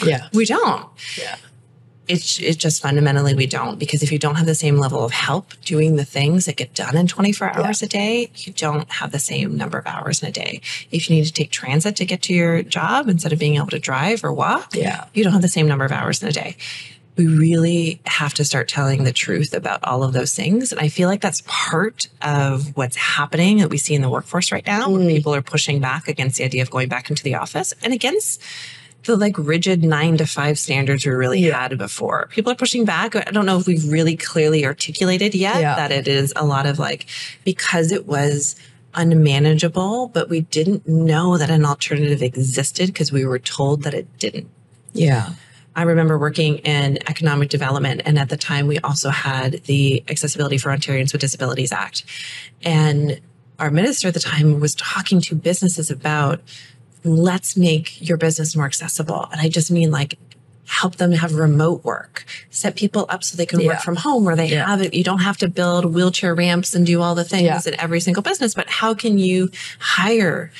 A: Yeah.
B: We don't.
A: Yeah.
B: It's just fundamentally we don't, because if you don't have the same level of help doing the things that get done in 24 hours a day, you don't have the same number of hours in a day. If you need to take transit to get to your job instead of being able to drive or walk, you don't have the same number of hours in a day. We really have to start telling the truth about all of those things. And I feel like that's part of what's happening that we see in the workforce right now, when people are pushing back against the idea of going back into the office and against the like rigid 9 to 5 standards we really had before. People are pushing back. I don't know if we've really clearly articulated yet that it is a lot of like, because it was unmanageable, but we didn't know that an alternative existed because we were told that it didn't.
A: Yeah.
B: I remember working in economic development. And at the time, we also had the Accessibility for Ontarians with Disabilities Act. And our minister at the time was talking to businesses about, let's make your business more accessible. And I just mean like, help them have remote work, set people up so they can work from home where they have it. You don't have to build wheelchair ramps and do all the things in every single business, but how can you hire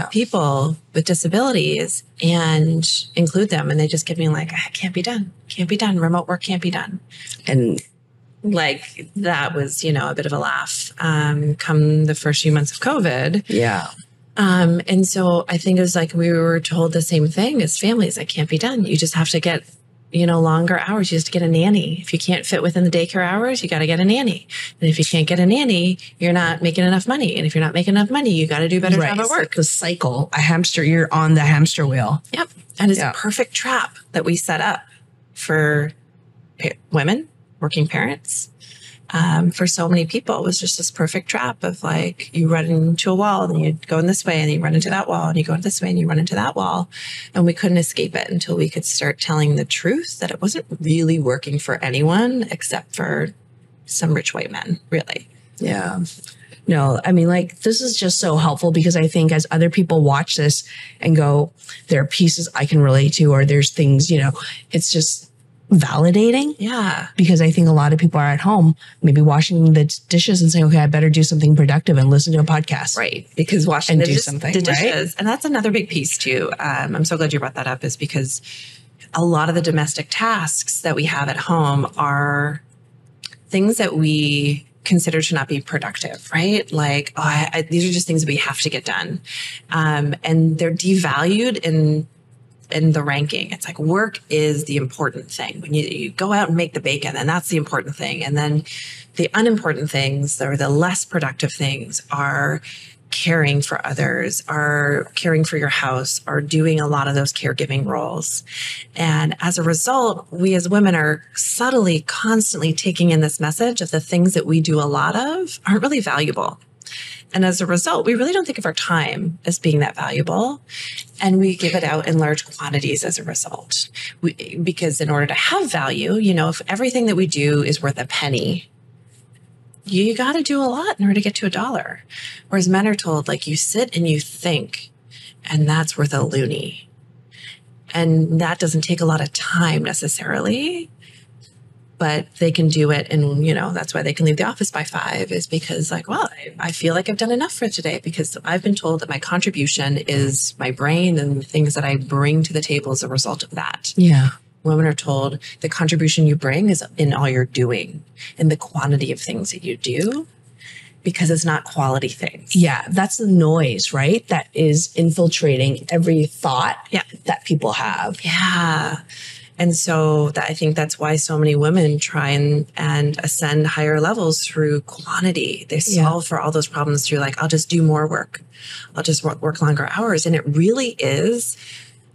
B: people with disabilities and include them? And they just kept being like, it can't be done. Can't be done. Remote work can't be done. And like, that was, you know, a bit of a laugh, come the first few months of COVID.
A: Yeah.
B: And so I think it was like we were told the same thing as families. That can't be done. You just have to get, you know, longer hours. You just get a nanny. If you can't fit within the daycare hours, you got to get a nanny. And if you can't get a nanny, you're not making enough money. And if you're not making enough money, you got to do a better job at work.
A: Like the cycle, you're on the hamster wheel.
B: Yep. And it's a perfect trap that we set up for women, working parents. For so many people, it was just this perfect trap of like, you run into a wall and you go in this way and you run into that wall and you go this way and you run into that wall. And we couldn't escape it until we could start telling the truth that it wasn't really working for anyone except for some rich white men, really.
A: Yeah. No, I mean, like, this is just so helpful because I think as other people watch this and go, there are pieces I can relate to, or there's things, you know, it's just validating.
B: Yeah.
A: Because I think a lot of people are at home, maybe washing the dishes and saying, okay, I better do something productive and listen to a podcast.
B: Right. Because washing
A: and do something,
B: the dishes.
A: Right?
B: And that's another big piece too. I'm so glad you brought that up, is because a lot of the domestic tasks that we have at home are things that we consider to not be productive, right? Like, these are just things that we have to get done. And they're devalued in the ranking. It's like work is the important thing. When you go out and make the bacon, and that's the important thing. And then the unimportant things, or the less productive things, are caring for others, are caring for your house, are doing a lot of those caregiving roles. And as a result, we as women are subtly, constantly taking in this message of the things that we do a lot of aren't really valuable. And as a result, we really don't think of our time as being that valuable. And we give it out in large quantities as a result. Because in order to have value, you know, if everything that we do is worth a penny, you got to do a lot in order to get to $1. Whereas men are told, like, you sit and you think, and that's worth a loonie. And that doesn't take a lot of time necessarily. But they can do it, and, you know, that's why they can leave the office by 5, is because, like, well, I feel like I've done enough for today, because I've been told that my contribution is my brain and the things that I bring to the table as a result of that.
A: Yeah.
B: Women are told the contribution you bring is in all you're doing, in the quantity of things that you do, because it's not quality things.
A: Yeah. That's the noise, right? That is infiltrating every thought that people have.
B: Yeah. And so I think that's why so many women try and ascend higher levels through quantity. They solve for all those problems through, like, I'll just do more work. I'll just work longer hours. And it really is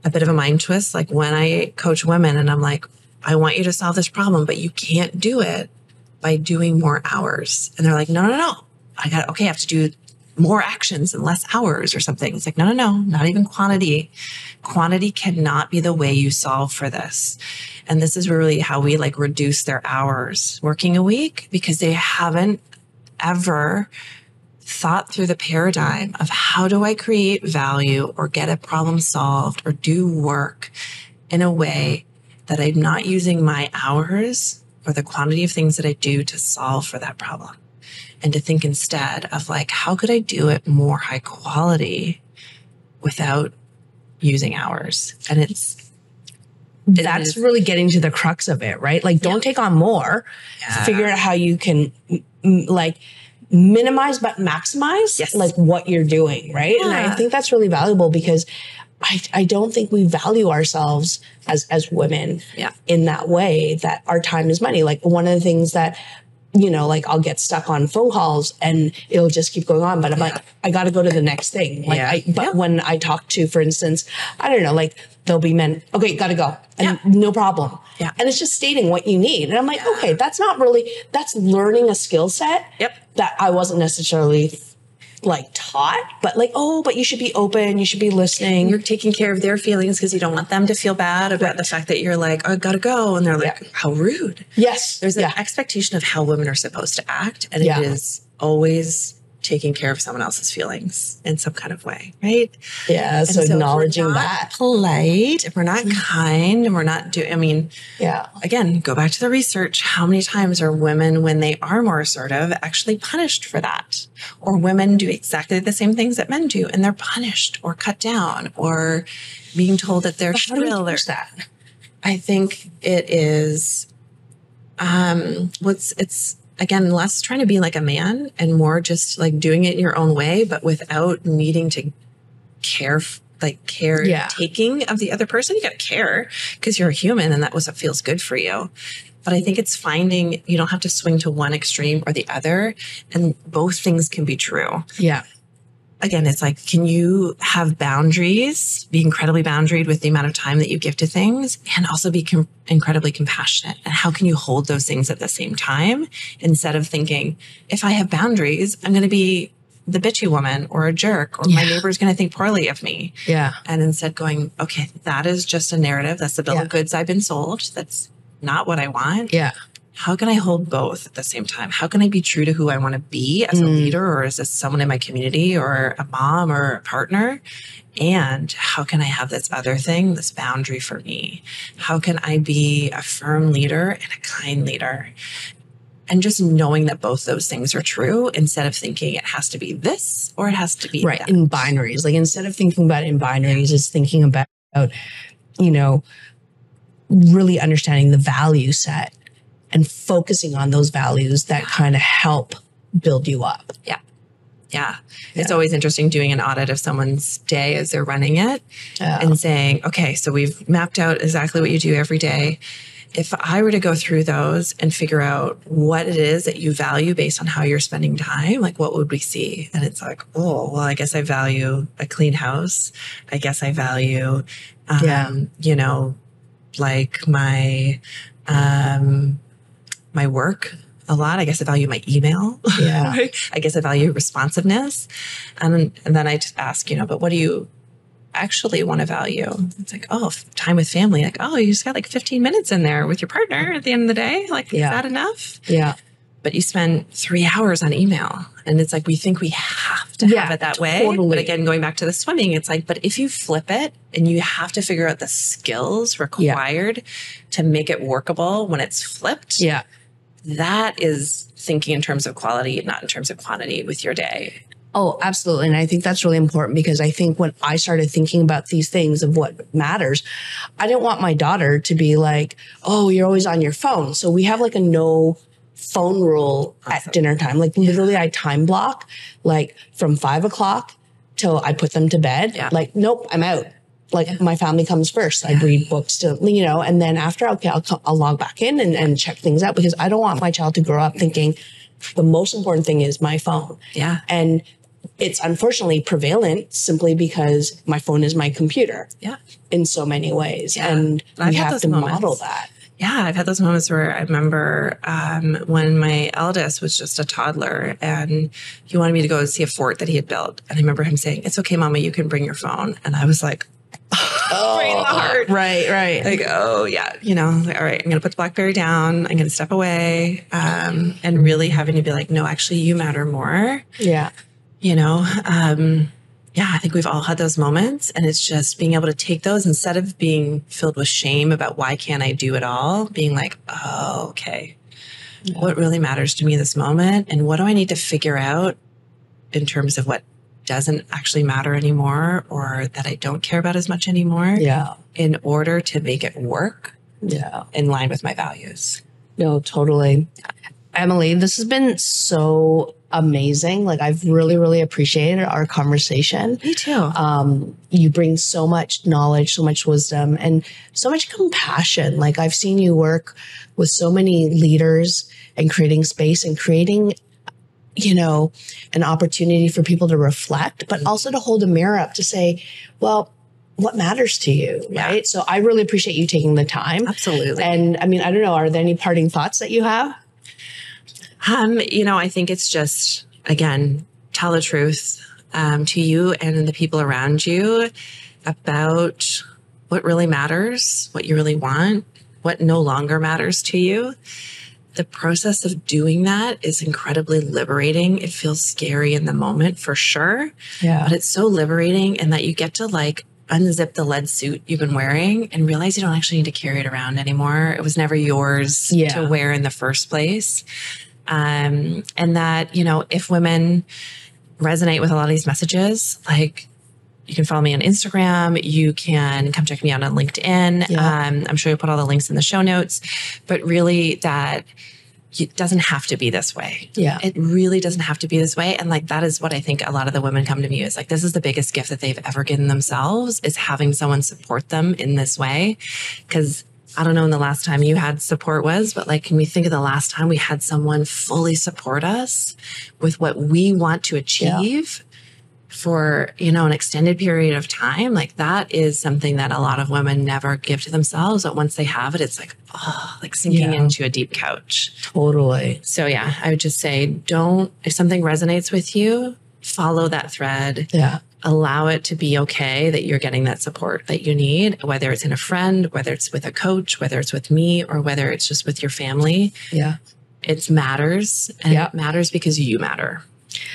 B: a bit of a mind twist. Like, when I coach women and I'm like, I want you to solve this problem, but you can't do it by doing more hours. And they're like, no. I have to do more actions and less hours or something. It's like, no, not even quantity. Quantity cannot be the way you solve for this. And this is really how we, like, reduce their hours working a week, because they haven't ever thought through the paradigm of, how do I create value or get a problem solved or do work in a way that I'm not using my hours or the quantity of things that I do to solve for that problem. And to think instead of, like, how could I do it more high quality without using hours? And
A: that's really getting to the crux of it, right? Like, don't take on more. Figure out how you can, like, minimize but maximize like what you're doing, right? And I think that's really valuable, because I don't think we value ourselves as women in that way, that our time is money. Like, one of the things that, you know, like, I'll get stuck on phone calls and it'll just keep going on. But I'm like, I got to go to the next thing. Like, but when I talk to, for instance, I don't know, like, there'll be men, okay, got to go. And no problem. Yeah. And it's just stating what you need. And I'm like, okay, that's not really, that's learning a skill set that I wasn't necessarily like taught, but like, oh, but you should be open, you should be listening.
B: You're taking care of their feelings because you don't want them to feel bad about the fact that you're like, oh, I gotta go. And they're like, how rude.
A: Yes.
B: There's an expectation of how women are supposed to act. And it is always taking care of someone else's feelings in some kind of way, right?
A: Yeah.
B: And
A: so acknowledging
B: if we're not
A: that.
B: polite, if we're not kind, and we're not doing, I mean, again, go back to the research. How many times are women, when they are more assertive, actually punished for that? Or women do exactly the same things that men do, and they're punished or cut down or being told that they're shrill. Or
A: that.
B: I think it is, it's again, less trying to be like a man and more just like doing it your own way, but without needing to taking of the other person. You got to care because you're a human and that was what feels good for you. But I think it's finding, you don't have to swing to one extreme or the other, and both things can be true.
A: Yeah.
B: Again, it's like, can you have boundaries, be incredibly boundaried with the amount of time that you give to things, and also be incredibly compassionate? And how can you hold those things at the same time instead of thinking, if I have boundaries, I'm going to be the bitchy woman or a jerk, or my neighbor's going to think poorly of me.
A: Yeah.
B: And instead going, okay, that is just a narrative. That's the bill of goods I've been sold. That's not what I want.
A: Yeah.
B: How can I hold both at the same time? How can I be true to who I want to be as a leader, or as someone in my community, or a mom, or a partner? And how can I have this other thing, this boundary for me? How can I be a firm leader and a kind leader? And just knowing that both those things are true, instead of thinking it has to be this or it has to be that.
A: In binaries. Like, instead of thinking about it in binaries, it's thinking about, you know, really understanding the value set and focusing on those values that kind of help build you up.
B: Yeah. It's always interesting doing an audit of someone's day as they're running it and saying, okay, so we've mapped out exactly what you do every day. If I were to go through those and figure out what it is that you value based on how you're spending time, like, what would we see? And it's like, oh, well, I guess I value a clean house. I guess I value, you know, like my work a lot. I guess I value my email.
A: Yeah.
B: Right? I guess I value responsiveness. And then I just ask, you know, but what do you actually want to value? It's like, oh, time with family. Like, oh, you just got like 15 minutes in there with your partner at the end of the day. Like, is that enough?
A: Yeah.
B: But you spend 3 hours on email, and it's like, we think we have to have it that way.
A: Totally.
B: But again, going back to the swimming, it's like, but if you flip it and you have to figure out the skills required to make it workable when it's flipped.
A: Yeah.
B: That is thinking in terms of quality, not in terms of quantity with your day.
A: Oh, absolutely. And I think that's really important, because I think when I started thinking about these things of what matters, I didn't want my daughter to be like, oh, you're always on your phone. So we have like a no phone rule at dinner time. Like, literally I time block, like, from 5 o'clock till I put them to bed. Yeah. Like, nope, I'm out. Like, my family comes first. I read books to, you know, and then after, okay, I'll log back in and check things out, because I don't want my child to grow up thinking the most important thing is my phone.
B: Yeah.
A: And it's unfortunately prevalent simply because my phone is my computer.
B: Yeah.
A: In so many ways.
B: Yeah.
A: And we have to
B: moments.
A: model that.
B: Yeah, I've had those moments where I remember when my eldest was just a toddler and he wanted me to go see a fort that he had built. And I remember him saying, "It's okay, Mama, you can bring your phone." And I was like, right in the heart.
A: Right.
B: Like, oh, yeah, you know, like, all right, I'm going to put the BlackBerry down. I'm going to step away, and really having to be like, no, actually, you matter more.
A: Yeah.
B: You know, yeah, I think we've all had those moments, and it's just being able to take those instead of being filled with shame about why can't I do it all, being like, oh, okay, what really matters to me in this moment, and what do I need to figure out in terms of what doesn't actually matter anymore, or that I don't care about as much anymore, in order to make it work in line with my values.
A: No, totally. Emily, this has been so amazing. Like, I've really, really appreciated our conversation.
B: Me too.
A: You bring so much knowledge, so much wisdom, and so much compassion. Like, I've seen you work with so many leaders and creating space and creating, you know, an opportunity for people to reflect, but also to hold a mirror up to say, well, what matters to you, right? So I really appreciate you taking the time.
B: Absolutely.
A: And I mean, I don't know, are there any parting thoughts that you have?
B: You know, I think it's just, again, tell the truth to you and the people around you about what really matters, what you really want, what no longer matters to you. The process of doing that is incredibly liberating. It feels scary in the moment for sure, but it's so liberating, and that you get to like unzip the lead suit you've been wearing and realize you don't actually need to carry it around anymore. It was never yours to wear in the first place. And that, you know, if women resonate with a lot of these messages, like, you can follow me on Instagram. You can come check me out on LinkedIn. I'm sure you'll put all the links in the show notes, but really that it doesn't have to be this way. It really doesn't have to be this way. And like, that is what I think a lot of the women come to me is like, this is the biggest gift that they've ever given themselves, is having someone support them in this way. Cause I don't know when the last time you had support was, but like, can we think of the last time we had someone fully support us with what we want to achieve for, you know, an extended period of time? Like, that is something that a lot of women never give to themselves. But once they have it, it's like, oh, like sinking into a deep couch.
A: Totally.
B: So yeah, I would just say, if something resonates with you, follow that thread. Allow it to be okay that you're getting that support that you need, whether it's in a friend, whether it's with a coach, whether it's with me, or whether it's just with your family. It matters. And it matters because you matter.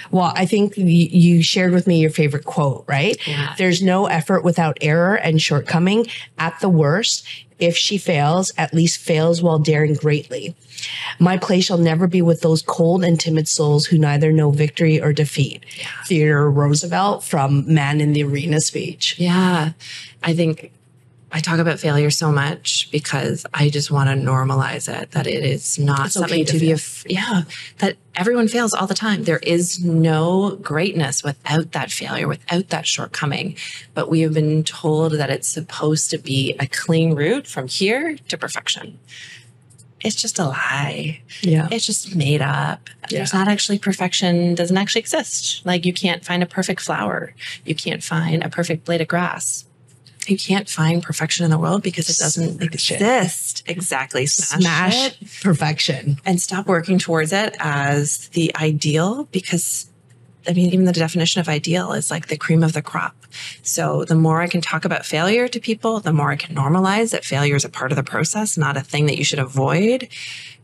A: Well, I think you shared with me your favorite quote, right? There's no effort without error and shortcoming. At the worst, if she fails, at least fails while daring greatly. My place shall never be with those cold and timid souls who neither know victory or defeat. Theodore Roosevelt from Man in the Arena speech.
B: I think I talk about failure so much because I just want to normalize it, that it is not something to be, that everyone fails all the time. There is no greatness without that failure, without that shortcoming. But we have been told that it's supposed to be a clean route from here to perfection. It's just a lie. It's just made up. There's not actually perfection, doesn't actually exist. Like, you can't find a perfect flower. You can't find a perfect blade of grass. You can't find perfection in the world because it doesn't exist. Exactly. Smash
A: perfection
B: and stop working towards it as the ideal, because I mean, even the definition of ideal is like the cream of the crop. So the more I can talk about failure to people, the more I can normalize that failure is a part of the process, not a thing that you should avoid.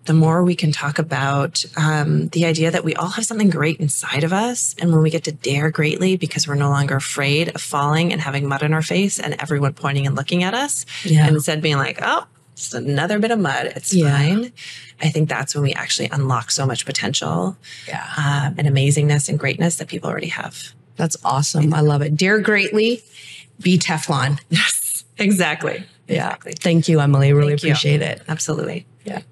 B: The more we can talk about the idea that we all have something great inside of us. And when we get to dare greatly because we're no longer afraid of falling and having mud in our face and everyone pointing and looking at us, and instead being like, oh, just another bit of mud, it's fine. I think that's when we actually unlock so much potential and amazingness and greatness that people already have.
A: That's awesome. I love it. Dare greatly, be Teflon.
B: Yes, exactly.
A: Thank you, Emily. Really appreciate it.
B: Absolutely.
A: Yeah.